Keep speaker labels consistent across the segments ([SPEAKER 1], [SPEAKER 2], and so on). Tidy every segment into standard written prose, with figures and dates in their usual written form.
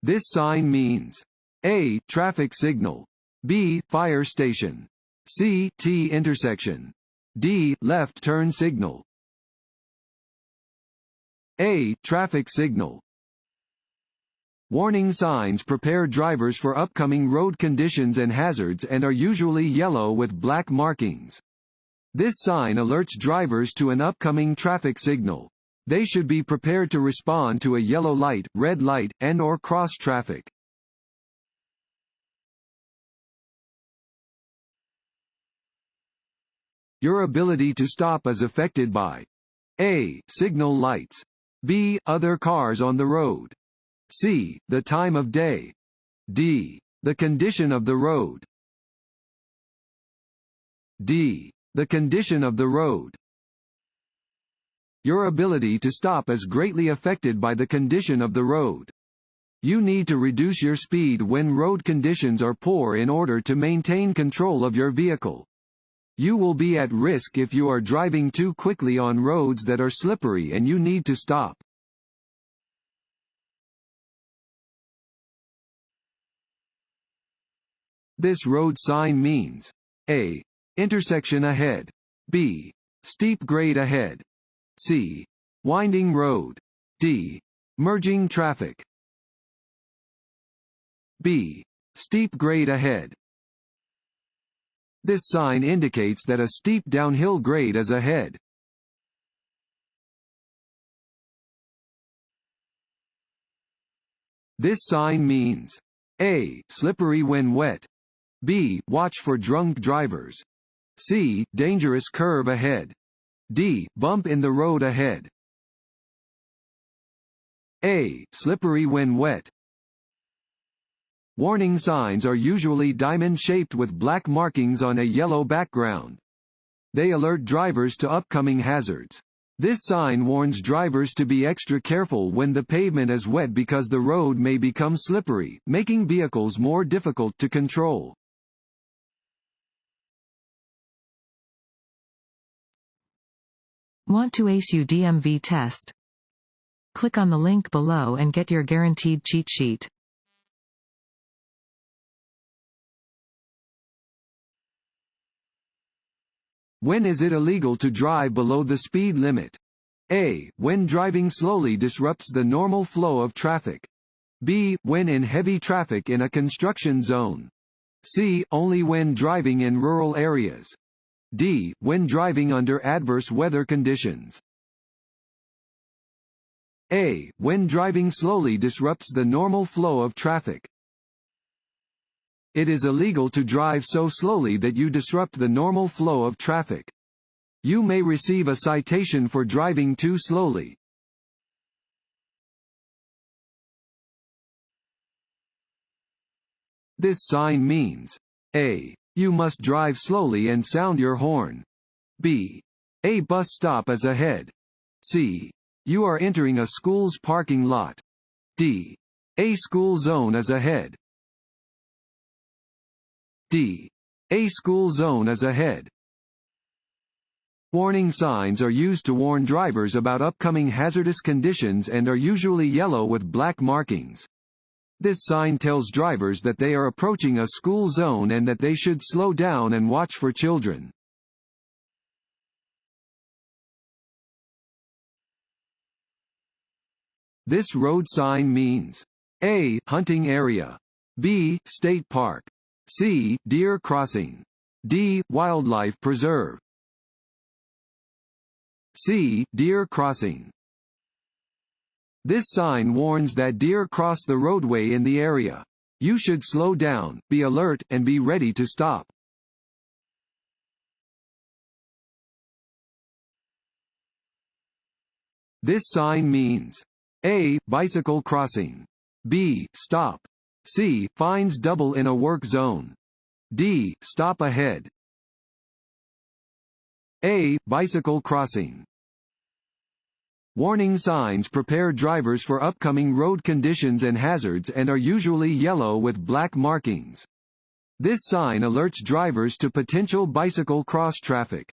[SPEAKER 1] This sign means A. Traffic signal, B. Fire station, C. T intersection, D. Left turn signal. A. Traffic signal. Warning signs prepare drivers for upcoming road conditions and hazards and are usually yellow with black markings. This sign alerts drivers to an upcoming traffic signal. They should be prepared to respond to a yellow light, red light, and/or cross traffic. Your ability to stop is affected by A. Signal lights, B. Other cars on the road, C. The time of day, D. The condition of the road. D. The condition of the road. Your ability to stop is greatly affected by the condition of the road. You need to reduce your speed when road conditions are poor in order to maintain control of your vehicle. You will be at risk if you are driving too quickly on roads that are slippery and you need to stop. This road sign means A. Intersection ahead, B. Steep grade ahead, C. Winding road, D. Merging traffic. B. Steep grade ahead. This sign indicates that a steep downhill grade is ahead. This sign means A. Slippery when wet, B. Watch for drunk drivers, C. Dangerous curve ahead, D. Bump in the road ahead. A. Slippery when wet. Warning signs are usually diamond-shaped with black markings on a yellow background. They alert drivers to upcoming hazards. This sign warns drivers to be extra careful when the pavement is wet because the road may become slippery, making vehicles more difficult to control.
[SPEAKER 2] Want to ace your DMV test? Click on the link below and get your guaranteed cheat sheet.
[SPEAKER 1] When is it illegal to drive below the speed limit? A. When driving slowly disrupts the normal flow of traffic. B. When in heavy traffic in a construction zone. C. Only when driving in rural areas. D. When driving under adverse weather conditions. A. When driving slowly disrupts the normal flow of traffic. It is illegal to drive so slowly that you disrupt the normal flow of traffic. You may receive a citation for driving too slowly. This sign means A. You must drive slowly and sound your horn. B. A bus stop is ahead. C. You are entering a school's parking lot. D. A school zone is ahead. D. A school zone is ahead. Warning signs are used to warn drivers about upcoming hazardous conditions and are usually yellow with black markings. This sign tells drivers that they are approaching a school zone and that they should slow down and watch for children. This road sign means A. Hunting area, B. State park, C. Deer crossing, D. Wildlife preserve. C. Deer crossing. This sign warns that deer cross the roadway in the area. You should slow down, be alert, and be ready to stop. This sign means A. Bicycle crossing, B. Stop, C. Fines double in a work zone, D. Stop ahead. A. Bicycle crossing. Warning signs prepare drivers for upcoming road conditions and hazards and are usually yellow with black markings. This sign alerts drivers to potential bicycle cross traffic.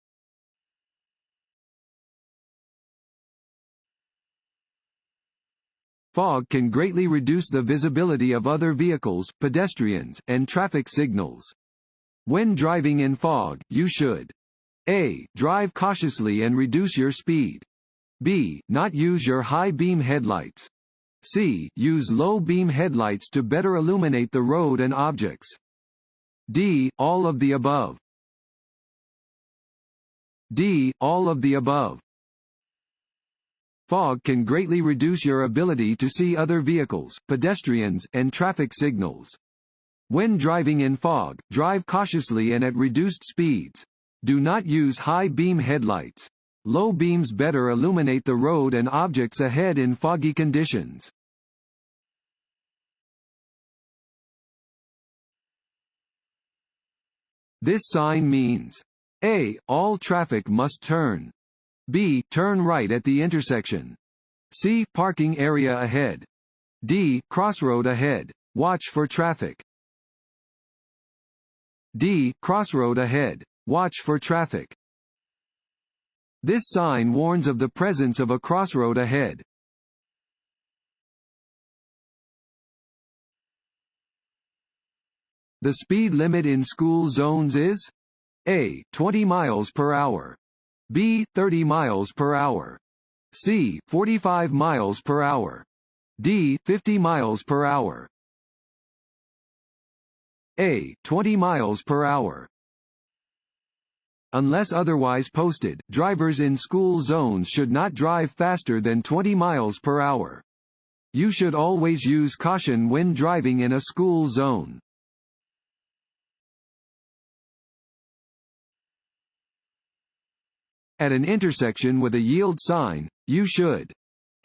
[SPEAKER 1] Fog can greatly reduce the visibility of other vehicles, pedestrians, and traffic signals. When driving in fog, you should A. Drive cautiously and reduce your speed. B. Not use your high beam headlights. C. Use low beam headlights to better illuminate the road and objects. D. All of the above. D. All of the above. Fog can greatly reduce your ability to see other vehicles, pedestrians, and traffic signals. When driving in fog, drive cautiously and at reduced speeds. Do not use high beam headlights. Low beams better illuminate the road and objects ahead in foggy conditions. This sign means A. All traffic must turn. B. Turn right at the intersection. C. Parking area ahead. D. Crossroad ahead. Watch for traffic. D. Crossroad ahead. Watch for traffic. This sign warns of the presence of a crossroad ahead. The speed limit in school zones is A. 20 miles per hour. B. 30 miles per hour. C. 45 miles per hour. D. 50 miles per hour. A. 20 miles per hour. Unless otherwise posted, drivers in school zones should not drive faster than 20 miles per hour. You should always use caution when driving in a school zone. At an intersection with a yield sign, you should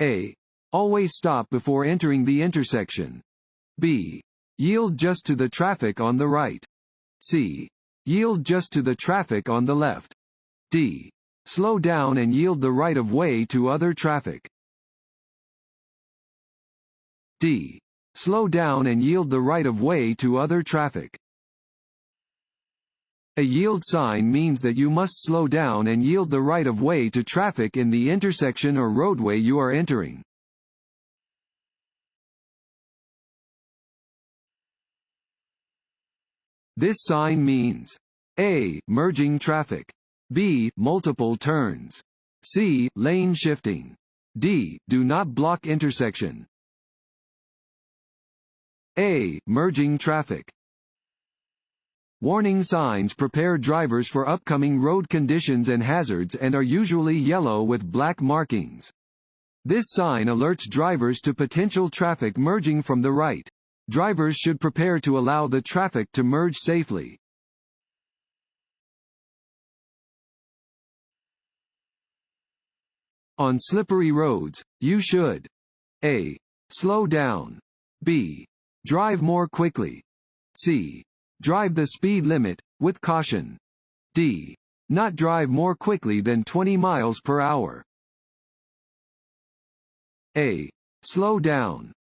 [SPEAKER 1] A. Always stop before entering the intersection. B. Yield just to the traffic on the right. C. Yield just to the traffic on the left. D. Slow down and yield the right of way to other traffic. D. Slow down and yield the right of way to other traffic. A yield sign means that you must slow down and yield the right of way to traffic in the intersection or roadway you are entering. This sign means A. Merging traffic. B. Multiple turns. C. Lane shifting. D. Do not block intersection. A. Merging traffic. Warning signs prepare drivers for upcoming road conditions and hazards and are usually yellow with black markings. This sign alerts drivers to potential traffic merging from the right. Drivers should prepare to allow the traffic to merge safely. On slippery roads, you should A. Slow down. B. Drive more quickly. C. Drive the speed limit, with caution. D. Not drive more quickly than 20 miles per hour. A. Slow down.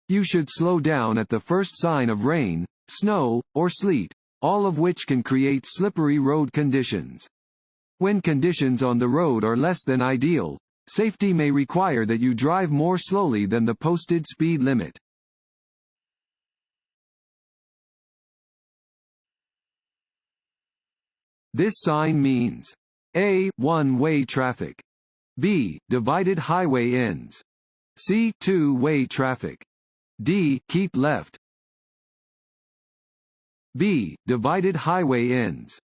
[SPEAKER 1] You should slow down at the first sign of rain, snow, or sleet, all of which can create slippery road conditions. When conditions on the road are less than ideal, safety may require that you drive more slowly than the posted speed limit. This sign means A. One-way traffic. B. Divided highway ends. C. Two-way traffic. D. Keep left. B. Divided highway ends.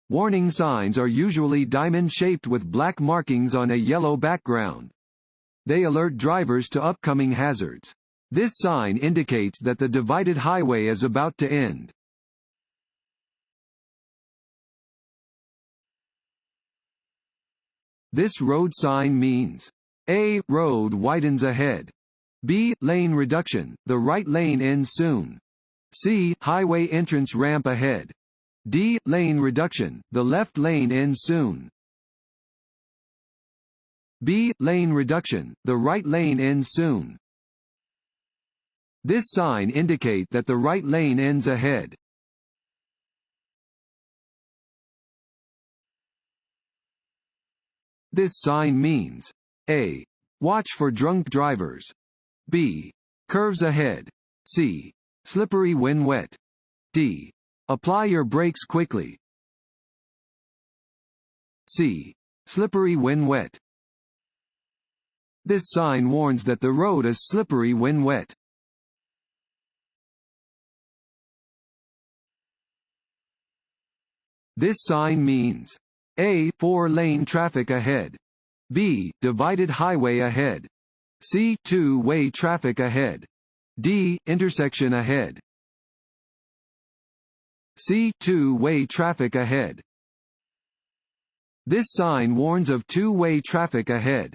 [SPEAKER 1] Warning signs are usually diamond-shaped with black markings on a yellow background. They alert drivers to upcoming hazards. This sign indicates that the divided highway is about to end. This road sign means A. Road widens ahead. B. Lane reduction, the right lane ends soon. C. Highway entrance ramp ahead. D. Lane reduction, the left lane ends soon. B. Lane reduction, the right lane ends soon. This sign indicate that the right lane ends ahead. This sign means A. Watch for drunk drivers. B. Curves ahead. C. Slippery when wet. D. Apply your brakes quickly. C. Slippery when wet. This sign warns that the road is slippery when wet. This sign means A. 4-lane traffic ahead. B. Divided highway ahead. C. 2-way traffic ahead. D. Intersection ahead. C. 2-way traffic ahead. This sign warns of 2-way traffic ahead.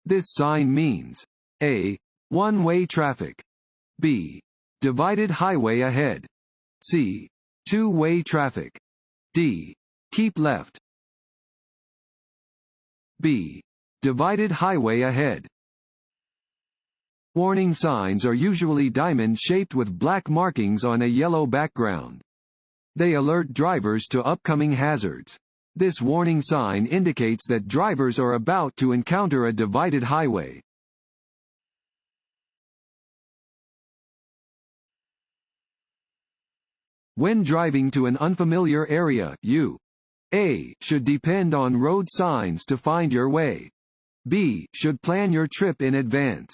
[SPEAKER 1] This sign means A. 1-way traffic. B. Divided highway ahead. C. 2-way traffic. D. Keep left. B. Divided highway ahead. Warning signs are usually diamond-shaped with black markings on a yellow background. They alert drivers to upcoming hazards. This warning sign indicates that drivers are about to encounter a divided highway. When driving to an unfamiliar area, you A. should depend on road signs to find your way. B. should plan your trip in advance.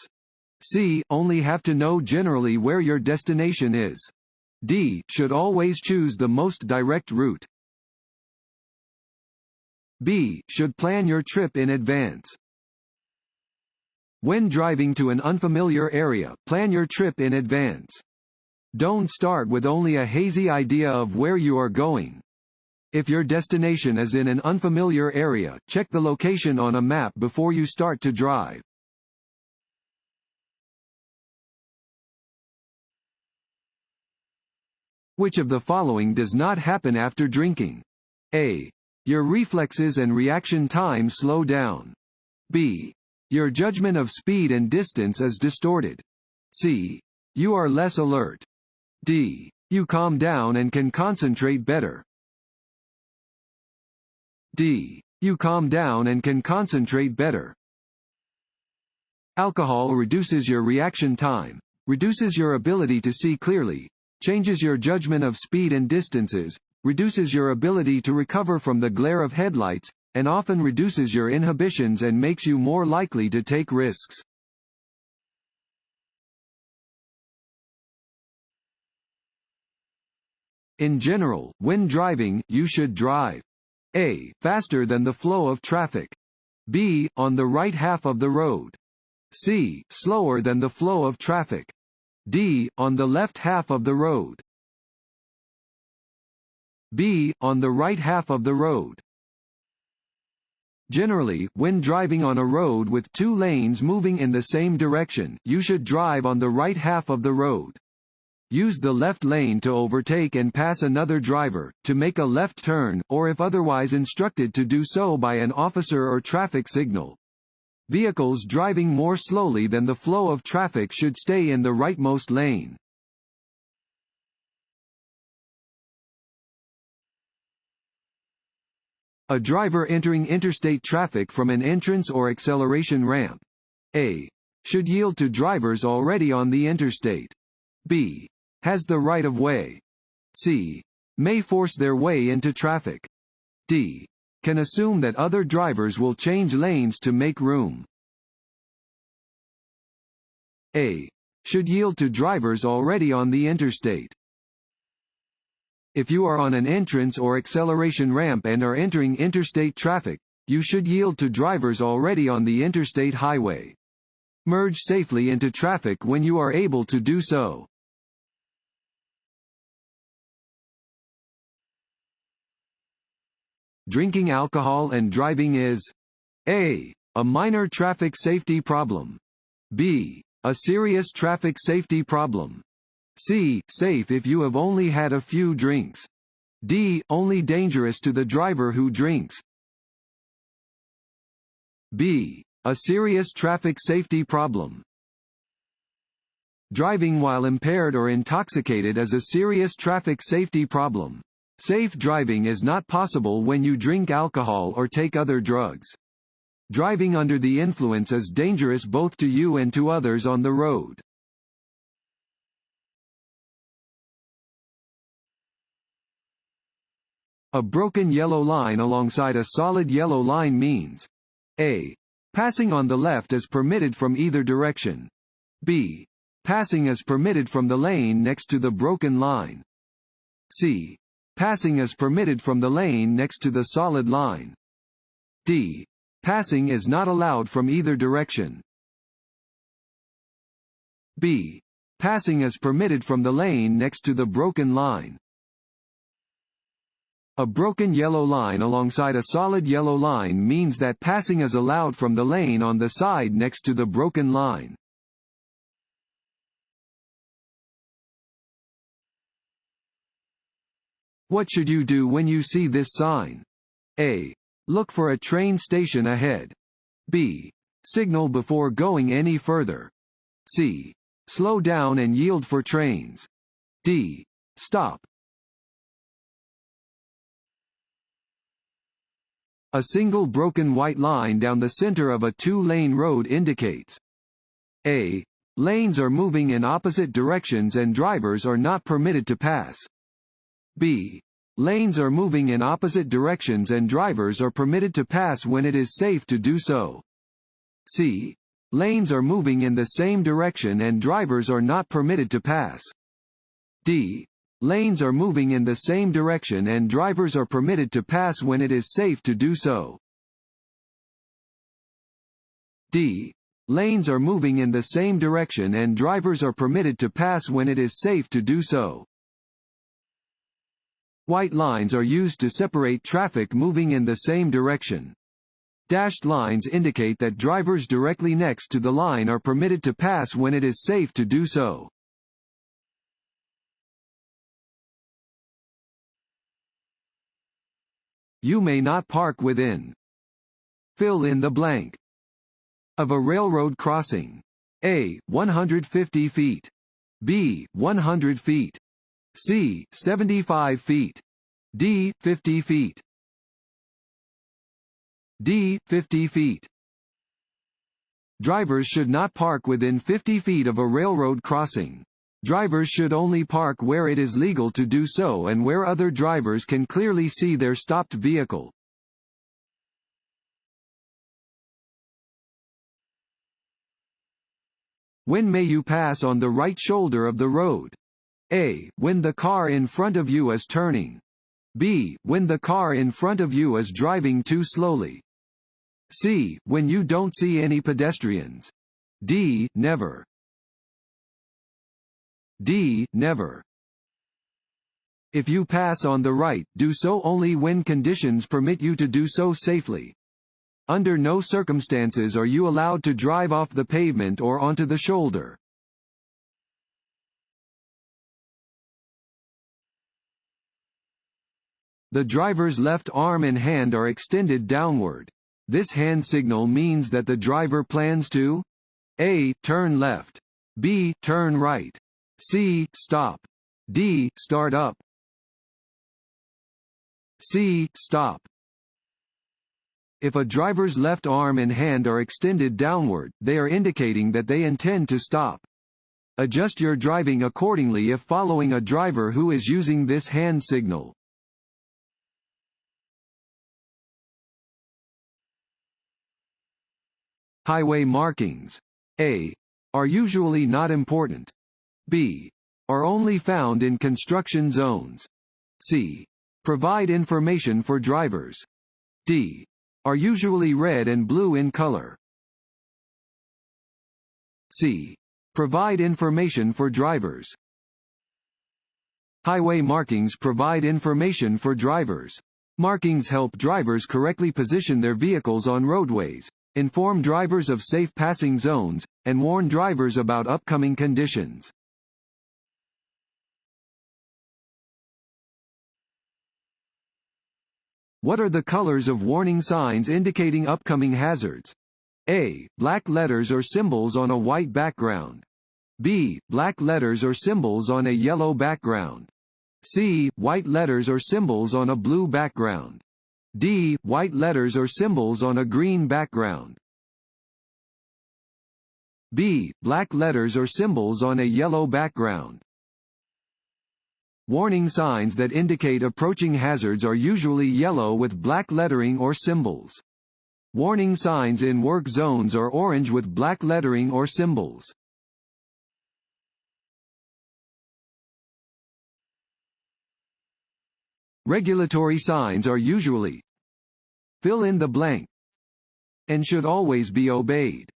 [SPEAKER 1] C. only have to know generally where your destination is. D. should always choose the most direct route. B. should plan your trip in advance. When driving to an unfamiliar area, plan your trip in advance. Don't start with only a hazy idea of where you are going. If your destination is in an unfamiliar area, check the location on a map before you start to drive. Which of the following does not happen after drinking? A. Your reflexes and reaction time slow down. B. Your judgment of speed and distance is distorted. C. You are less alert. D. You calm down and can concentrate better. D. You calm down and can concentrate better. Alcohol reduces your reaction time, reduces your ability to see clearly, changes your judgment of speed and distances, reduces your ability to recover from the glare of headlights, and often reduces your inhibitions and makes you more likely to take risks. In general, when driving, you should drive A. faster than the flow of traffic. B. on the right half of the road. C. slower than the flow of traffic. D. on the left half of the road. B. on the right half of the road. Generally, when driving on a road with two lanes moving in the same direction, you should drive on the right half of the road. Use the left lane to overtake and pass another driver, to make a left turn, or if otherwise instructed to do so by an officer or traffic signal. Vehicles driving more slowly than the flow of traffic should stay in the rightmost lane. A driver entering interstate traffic from an entrance or acceleration ramp. A. should yield to drivers already on the interstate. B. has the right of way. C. may force their way into traffic. D. can assume that other drivers will change lanes to make room. A. should yield to drivers already on the interstate. If you are on an entrance or acceleration ramp and are entering interstate traffic, you should yield to drivers already on the interstate highway. Merge safely into traffic when you are able to do so. Drinking alcohol and driving is A. a minor traffic safety problem. B. a serious traffic safety problem. C. safe if you have only had a few drinks. D. only dangerous to the driver who drinks. B. a serious traffic safety problem. Driving while impaired or intoxicated is a serious traffic safety problem. Safe driving is not possible when you drink alcohol or take other drugs. Driving under the influence is dangerous both to you and to others on the road. A broken yellow line alongside a solid yellow line means A. Passing on the left is permitted from either direction. B. Passing is permitted from the lane next to the broken line. C. Passing is permitted from the lane next to the solid line. D. Passing is not allowed from either direction. B. Passing is permitted from the lane next to the broken line. A broken yellow line alongside a solid yellow line means that passing is allowed from the lane on the side next to the broken line. What should you do when you see this sign? A. Look for a train station ahead. B. Signal before going any further. C. Slow down and yield for trains. D. Stop. A single broken white line down the center of a two-lane road indicates A. Lanes are moving in opposite directions and drivers are not permitted to pass. B. Lanes are moving in opposite directions and drivers are permitted to pass when it is safe to do so. C. Lanes are moving in the same direction and drivers are not permitted to pass. D. Lanes are moving in the same direction and drivers are permitted to pass when it is safe to do so. D. Lanes are moving in the same direction and drivers are permitted to pass when it is safe to do so. White lines are used to separate traffic moving in the same direction. Dashed lines indicate that drivers directly next to the line are permitted to pass when it is safe to do so. You may not park within. Fill in the blank. Of a railroad crossing. A. 150 feet. B. 100 feet. C. 75 feet. D. 50 feet. D. 50 feet. Drivers should not park within 50 feet of a railroad crossing. Drivers should only park where it is legal to do so and where other drivers can clearly see their stopped vehicle. When may you pass on the right shoulder of the road? A. When the car in front of you is turning. B. When the car in front of you is driving too slowly. C. When you don't see any pedestrians. D. Never. D. Never. If you pass on the right, do so only when conditions permit you to do so safely. Under no circumstances are you allowed to drive off the pavement or onto the shoulder. The driver's left arm and hand are extended downward. This hand signal means that the driver plans to A. Turn left. B. Turn right. C. Stop. D. Start up. C. Stop. If a driver's left arm and hand are extended downward, they are indicating that they intend to stop. Adjust your driving accordingly if following a driver who is using this hand signal. Highway markings. A. Are usually not important. B. Are only found in construction zones. C. Provide information for drivers. D. Are usually red and blue in color. C. Provide information for drivers. Highway markings provide information for drivers. Markings help drivers correctly position their vehicles on roadways, inform drivers of safe passing zones, and warn drivers about upcoming conditions. What are the colors of warning signs indicating upcoming hazards? A. Black letters or symbols on a white background. B. Black letters or symbols on a yellow background. C. White letters or symbols on a blue background. D. White letters or symbols on a green background. B. Black letters or symbols on a yellow background. Warning signs that indicate approaching hazards are usually yellow with black lettering or symbols. Warning signs in work zones are orange with black lettering or symbols. Regulatory signs are usually fill in the blank and should always be obeyed.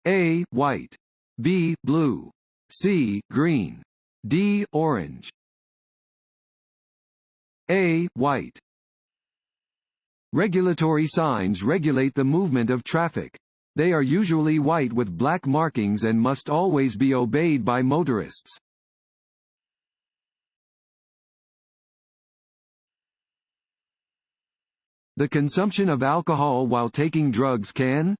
[SPEAKER 1] A. White. B. Blue. C. Green. D. Orange. A. White. Regulatory signs regulate the movement of traffic. They are usually white with black markings and must always be obeyed by motorists. The consumption of alcohol while taking drugs can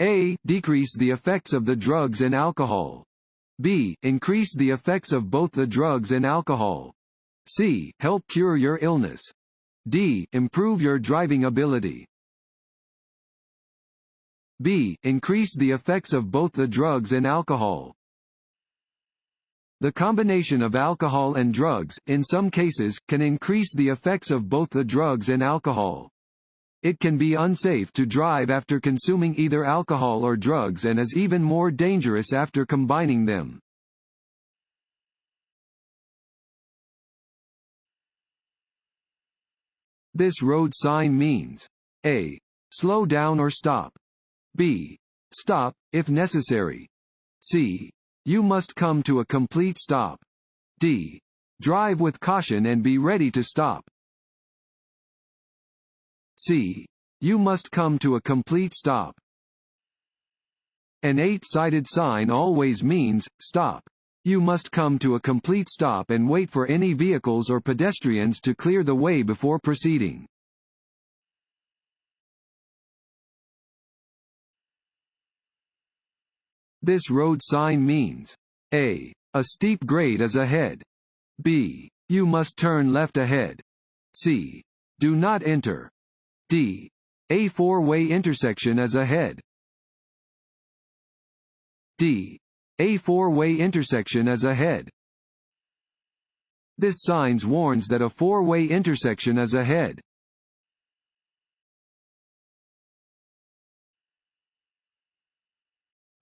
[SPEAKER 1] A. Decrease the effects of the drugs and alcohol. B. Increase the effects of both the drugs and alcohol. C. Help cure your illness. D. Improve your driving ability. B. Increase the effects of both the drugs and alcohol. The combination of alcohol and drugs, in some cases, can increase the effects of both the drugs and alcohol. It can be unsafe to drive after consuming either alcohol or drugs and is even more dangerous after combining them. This road sign means A. Slow down or stop. B. Stop, if necessary. C. You must come to a complete stop. D. Drive with caution and be ready to stop. C. You must come to a complete stop. An 8-sided sign always means, stop. You must come to a complete stop and wait for any vehicles or pedestrians to clear the way before proceeding. This road sign means A. A steep grade is ahead. B. You must turn left ahead. C. Do not enter. D. A 4-way intersection is ahead. D. A 4-way intersection is ahead. This sign warns that a 4-way intersection is ahead.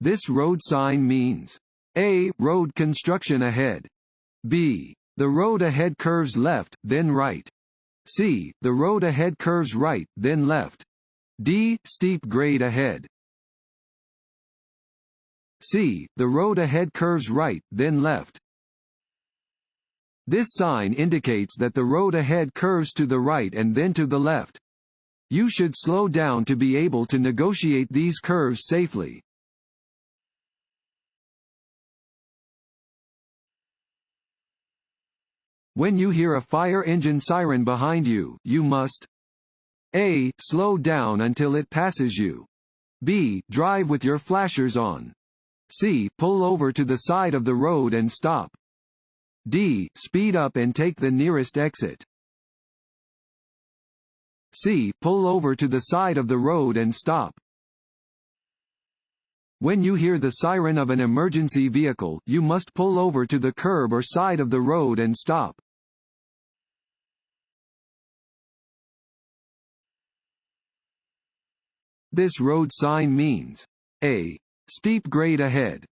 [SPEAKER 1] This road sign means A. Road construction ahead. B. The road ahead curves left, then right. C. The road ahead curves right, then left. D. Steep grade ahead. C. The road ahead curves right, then left. This sign indicates that the road ahead curves to the right and then to the left. You should slow down to be able to negotiate these curves safely. When you hear a fire engine siren behind you, you must A. Slow down until it passes you. B. Drive with your flashers on. C. Pull over to the side of the road and stop. D. Speed up and take the nearest exit. C. Pull over to the side of the road and stop. When you hear the siren of an emergency vehicle, you must pull over to the curb or side of the road and stop. This road sign means A. Steep grade ahead.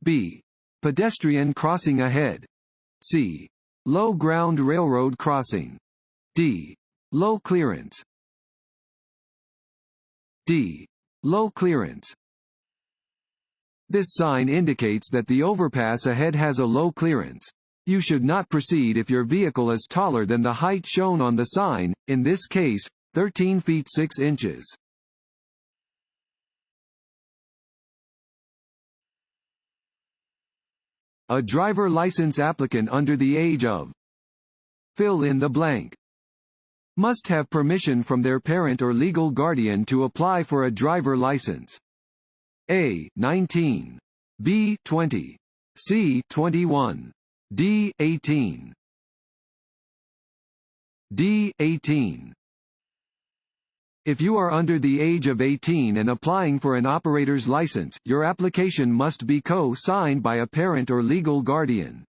[SPEAKER 1] B. Pedestrian crossing ahead. C. Low ground railroad crossing. D. Low clearance. D. Low clearance. This sign indicates that the overpass ahead has a low clearance. You should not proceed if your vehicle is taller than the height shown on the sign, in this case, 13 feet 6 inches. A driver license applicant under the age of fill in the blank must have permission from their parent or legal guardian to apply for a driver license. A. 19. B. 20. C. 21. D. 18. D. 18. If you are under the age of 18 and applying for an operator's license, your application must be co-signed by a parent or legal guardian.